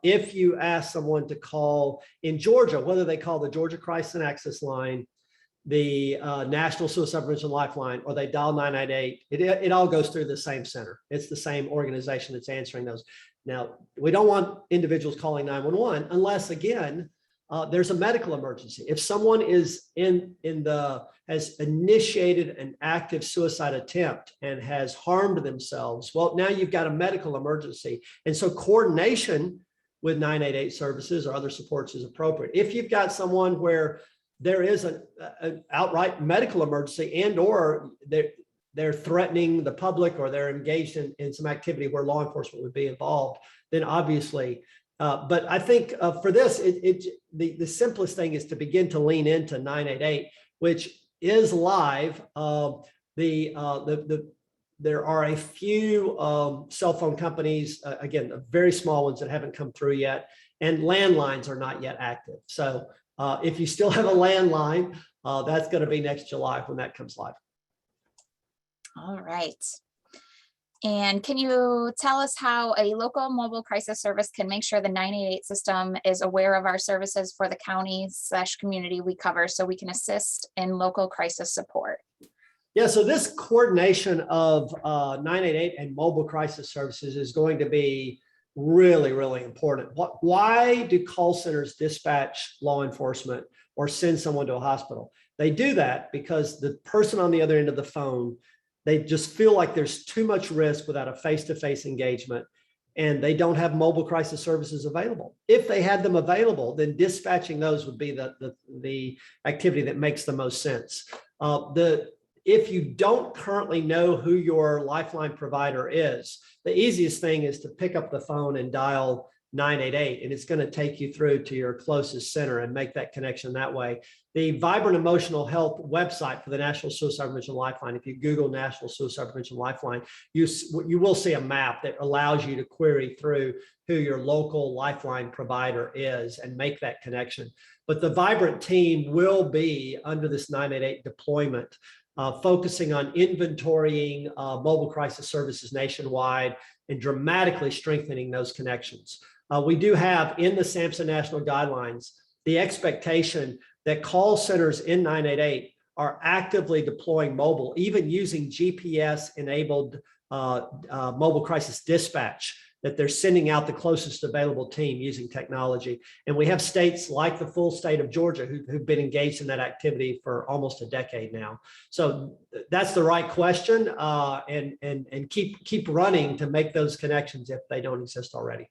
if you ask someone to call in Georgia, whether they call the Georgia Crisis and Access Line, the National Suicide Prevention Lifeline, or they dial 988, it all goes through the same center. It's the same organization that's answering those. Now, we don't want individuals calling 911 unless, again, there's a medical emergency. If someone is has initiated an active suicide attempt and has harmed themselves, well, now you've got a medical emergency. And so coordination with 988 services or other supports is appropriate. If you've got someone where there is an outright medical emergency and or they're threatening the public or they're engaged in some activity where law enforcement would be involved, then obviously. But I think for this, the simplest thing is to begin to lean into 988, which is live. There are a few cell phone companies, again, very small ones that haven't come through yet, and landlines are not yet active. So If you still have a landline, that's going to be next July when that comes live. All right. And can you tell us how a local mobile crisis service can make sure the 988 system is aware of our services for the county/community we cover so we can assist in local crisis support? Yeah, so this coordination of 988 and mobile crisis services is going to be really, really important. Why do call centers dispatch law enforcement or send someone to a hospital? They do that because the person on the other end of the phone, they just feel like there's too much risk without a face-to-face engagement, and they don't have mobile crisis services available. If they had them available, then dispatching those would be the activity that makes the most sense. If you don't currently know who your Lifeline provider is, the easiest thing is to pick up the phone and dial 988, and it's going to take you through to your closest center and make that connection that way. The Vibrant Emotional Health website for the National Suicide Prevention Lifeline, if you Google National Suicide Prevention Lifeline, you will see a map that allows you to query through who your local Lifeline provider is and make that connection. But the Vibrant team will be under this 988 deployment, focusing on inventorying mobile crisis services nationwide and dramatically strengthening those connections. We do have in the SAMHSA national guidelines the expectation that call centers in 988 are actively deploying mobile, even using GPS-enabled mobile crisis dispatch, that they're sending out the closest available team using technology. And we have states like the full state of Georgia who've been engaged in that activity for almost a decade now. So that's the right question, and keep running to make those connections if they don't exist already.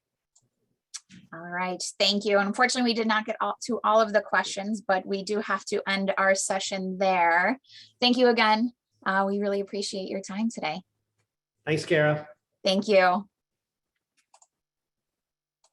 All right, thank you. Unfortunately, we did not get to all of the questions, but we do have to end our session there. Thank you again. We really appreciate your time today. Thanks, Kara. Thank you.